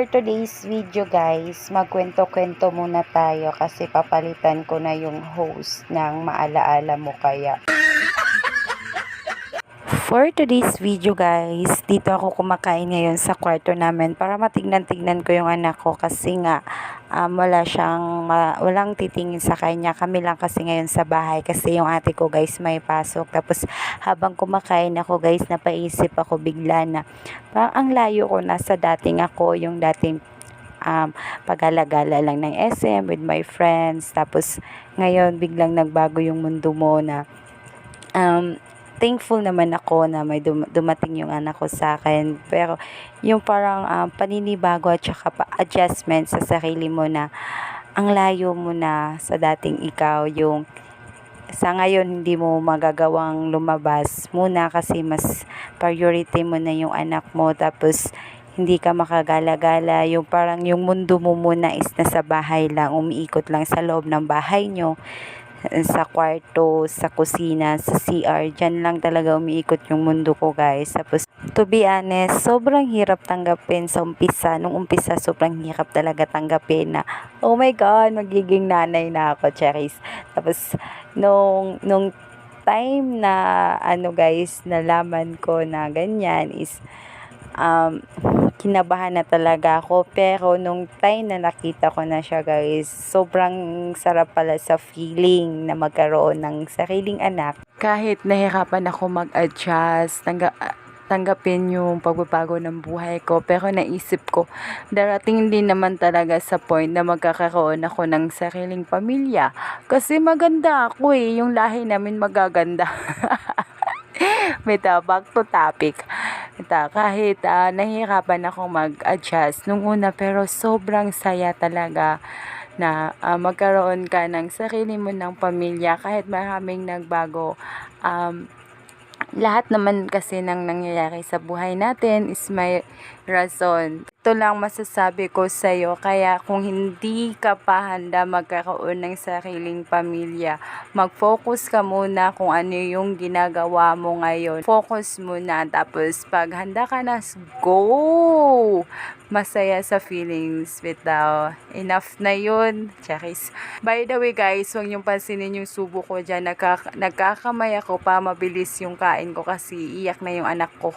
For today's video guys, magkwento-kwento muna tayo kasi papalitan ko na yung host ng Maalaala Mo Kaya. For today's video guys, dito ako kumakain ngayon sa kwarto namin para matignan-tignan ko yung anak ko kasi nga walang titingin sa kanya. Kami lang kasi ngayon sa bahay kasi yung ate ko guys may pasok. Tapos habang kumakain ako guys, napaisip ako bigla na parang ang layo ko na sa dating ako, yung dating pag-alagala lang ng SM with my friends. Tapos ngayon biglang nagbago yung mundo mo na thankful naman ako na may dumating yung anak ko sa akin. Pero yung parang paninibago at saka adjustment sa sarili mo na ang layo mo na sa dating ikaw. Yung sa ngayon hindi mo magagawang lumabas muna kasi mas priority mo na yung anak mo. Tapos hindi ka makagala-gala. Yung parang yung mundo mo muna is nasa bahay lang. Umiikot lang sa loob ng bahay nyo, sa kwarto, sa kusina, sa CR. Diyan lang talaga umiikot yung mundo ko guys. Tapos to be honest, sobrang hirap tanggapin sa umpisa. Nung umpisa, sobrang hirap talaga tanggapin na, oh my God, magiging nanay na ako, Charis. Tapos nung time na guys, nalaman ko na ganyan is kinabahan na talaga ako. Pero nung time na nakita ko na siya guys, sobrang sarap pala sa feeling na magkaroon ng sariling anak. Kahit nahirapan ako mag-adjust, tanggapin yung pagbabago ng buhay ko. Pero naisip ko, darating din naman talaga sa point na magkakaroon ako ng sariling pamilya. Kasi maganda ako yung lahi namin magaganda. Bita, back to topic. Kahit nahihirapan akong mag-adjust nung una, pero sobrang saya talaga na magkaroon ka ng sarili mo ng pamilya kahit maraming nagbago. Lahat naman kasi ng nangyayari sa buhay natin is may rason. Ito lang masasabi ko sa'yo, kaya kung hindi ka pa handa magkaroon ng sariling pamilya, mag-focus ka muna kung ano yung ginagawa mo ngayon. Focus muna, tapos pag handa ka na, go! Masaya sa feelings, bitaw. Enough na yun, Charis. By the way guys, huwag niyong pansinin yung subo ko dyan. Nagkakamay ako pa mabilis yung kain ko kasi iyak na yung anak ko.